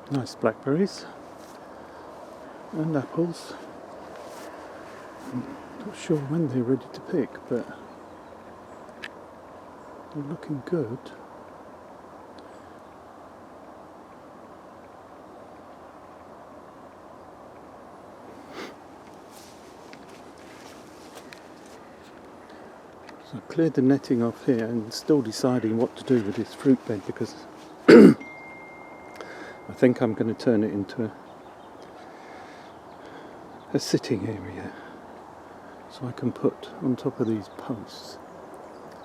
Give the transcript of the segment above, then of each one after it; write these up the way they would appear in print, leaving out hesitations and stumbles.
Nice blackberries and apples. Not sure when they're ready to pick, but they're looking good. So I cleared the netting off here and still deciding what to do with this fruit bed, because I think I'm going to turn it into a sitting area, so I can put on top of these posts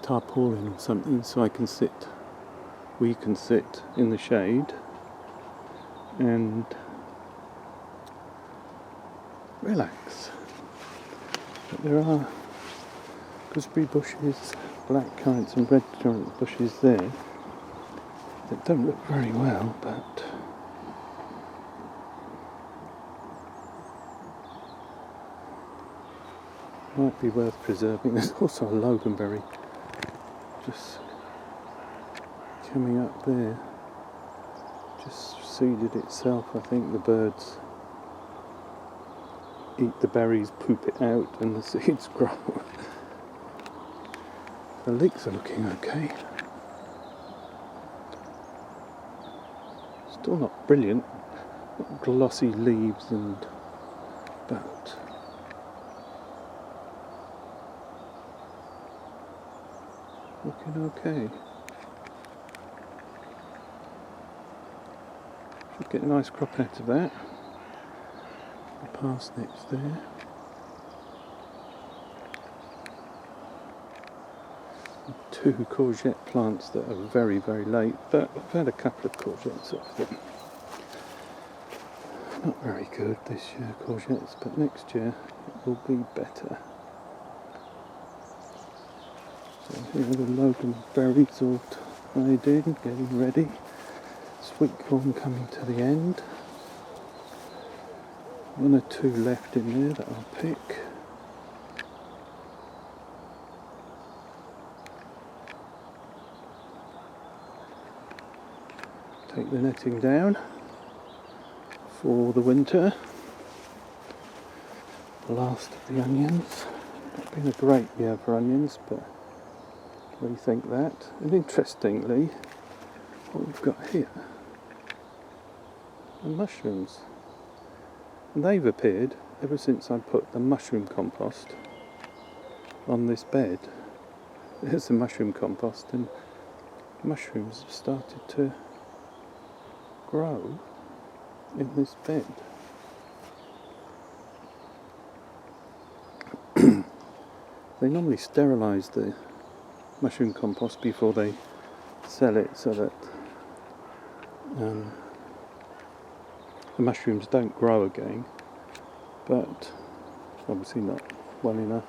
tarpaulin or something, so we can sit in the shade and relax. But there are gooseberry bushes, black currants and red currant bushes there that don't look very well, but might be worth preserving. There's also a loganberry just coming up there, just seeded itself. I think the birds eat the berries, poop it out, and the seeds grow. The leeks are looking okay. Still not brilliant, not glossy leaves, but looking okay. Should get a nice crop out of that. The parsnips there. And 2 courgette plants that are very, very late, but I've had a couple of courgettes off them. Not very good this year, courgettes, but next year it will be better. So here are the loganberries all tied in, getting ready. Sweet corn coming to the end. 1 or 2 left in there that I'll pick. Take the netting down for the winter. The last of the onions. Not been a great year for onions, but rethink that. And interestingly, what we've got here are mushrooms. And they've appeared ever since I put the mushroom compost on this bed. There's the mushroom compost, and mushrooms have started to grow in this bed. They normally sterilise the mushroom compost before they sell it, so that the mushrooms don't grow again, but obviously not well enough.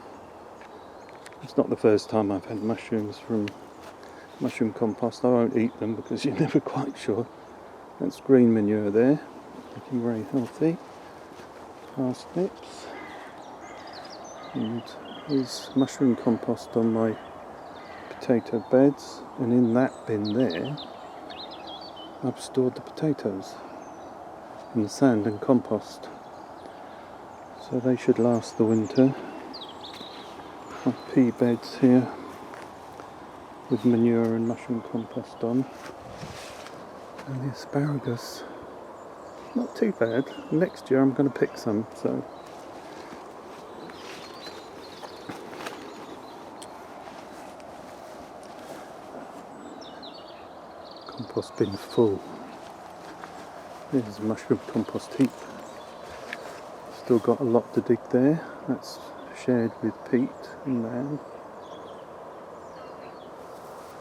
It's not the first time I've had mushrooms from mushroom compost. I won't eat them because you're never quite sure. That's green manure there, looking very healthy. Parsnips, and there's mushroom compost on my potato beds, and in that bin there I've stored the potatoes in the sand and compost, so they should last the winter. My pea beds here with manure and mushroom compost on, and the asparagus, not too bad. Next year I'm going to pick some, so compost bin full. There's a mushroom compost heap. Still got a lot to dig there. That's shared with Pete and Nan.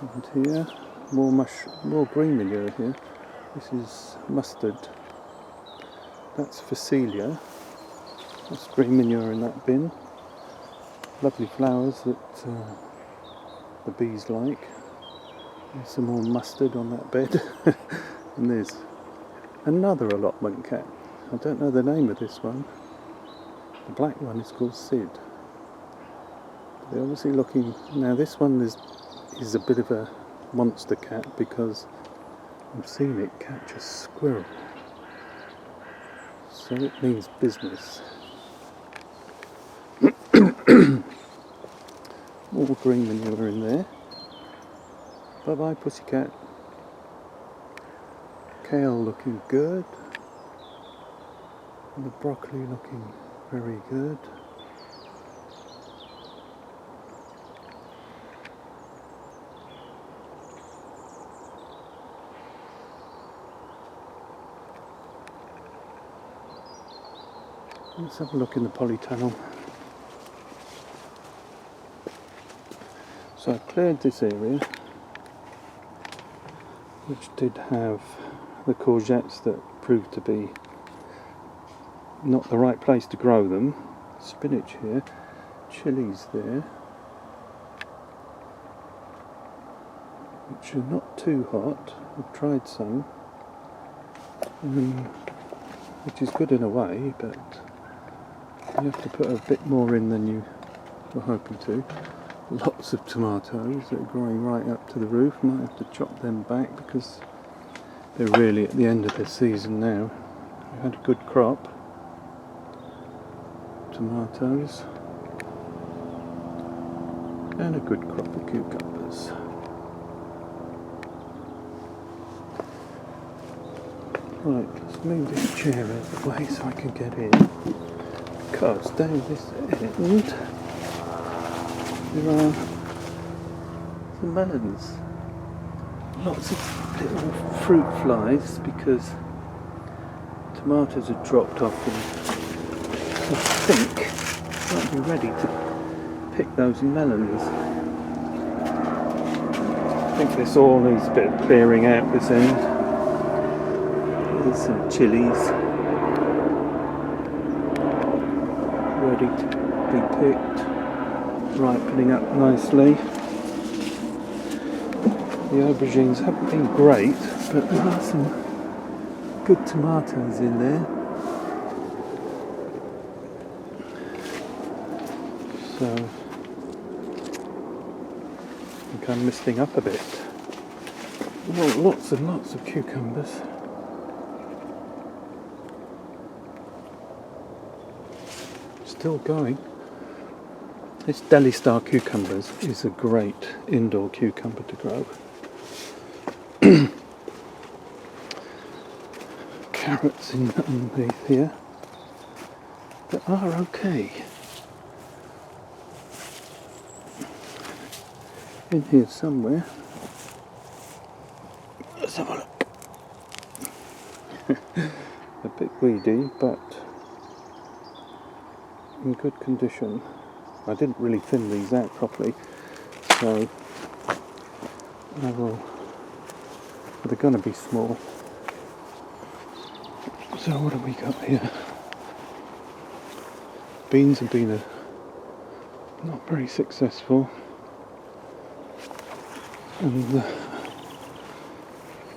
And here, more green manure here. This is mustard. That's Phacelia. That's green manure in that bin. Lovely flowers that the bees like. There's some more mustard on that bed. And there's another allotment cat. I don't know the name of this one. The black one is called Sid. They're obviously looking... Now this one is a bit of a monster cat, because I've seen it catch a squirrel so it means business. More green manure in there. Bye bye pussycat. Kale looking good. And the broccoli looking very good. Let's have a look in the polytunnel. So I cleared this area, which did have the courgettes that proved to be not the right place to grow them. Spinach here, chilies there, which are not too hot. I've tried some, which is good in a way, but you have to put a bit more in than you were hoping to. Lots of tomatoes that are growing right up to the roof. Might have to chop them back because they're really at the end of their season now. We had a good crop. Tomatoes. And a good crop of cucumbers. Right, let's move this chair out of the way so I can get in. Because down this end there are some melons. Lots of little fruit flies because tomatoes have dropped off, and I think might be ready to pick those melons. I think this all needs a bit of clearing out this end. There's some chilies ready to be picked. Ripening up nicely. The aubergines haven't been great, but there are some good tomatoes in there. So I think I'm misting up a bit. Well, lots and lots of cucumbers. Still going. This Deli Star cucumbers is a great indoor cucumber to grow. Carrots in underneath here that are okay. In here somewhere. Let's have a look. A bit weedy, but in good condition. I didn't really thin these out properly, so I will. But they're going to be small. So what have we got here? Beans have been not very successful, and the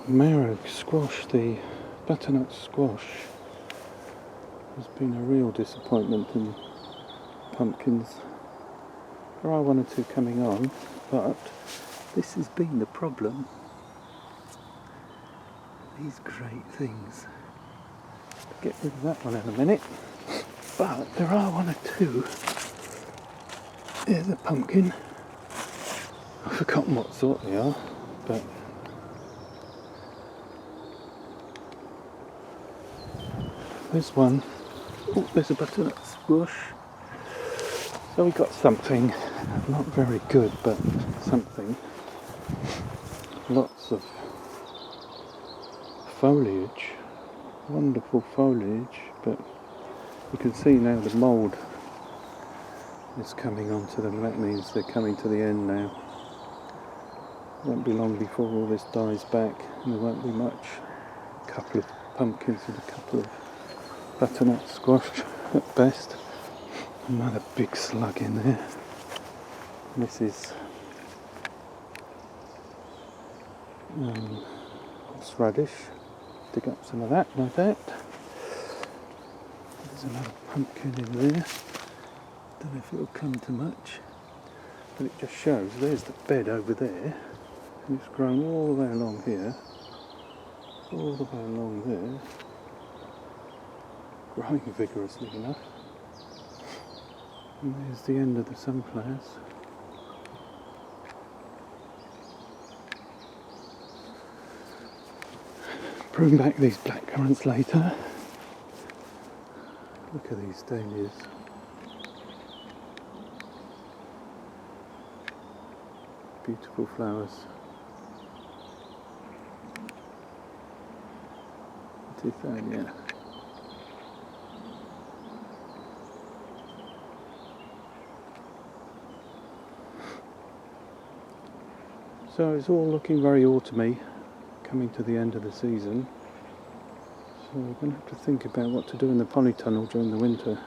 marrow squash, the butternut squash, has been a real disappointment in pumpkins. There are one or two coming on, but this has been the problem. These great things. Get rid of that one in a minute. But there are one or two. Here's a pumpkin. I've forgotten what sort they are, but there's one. Oh, there's a butternut squash. So we got something, not very good, but something. Lots of foliage, wonderful foliage, but you can see now the mould is coming onto them. That means they're coming to the end now. It won't be long before all this dies back and there won't be much. A couple of pumpkins and a couple of butternut squash at best. Another big slug in there. This is horseradish. Dig up some of that, no doubt. There's another pumpkin in there. Don't know if it'll come to much, but it just shows there's the bed over there, and it's grown all the way along here, all the way along there. growing vigorously enough. And there's the end of the sunflowers. Prune back these blackcurrants later. Look at these dahlias. Beautiful flowers. Titania. So it's all looking very autumny, coming to the end of the season. So we're going to have to think about what to do in the polytunnel during the winter.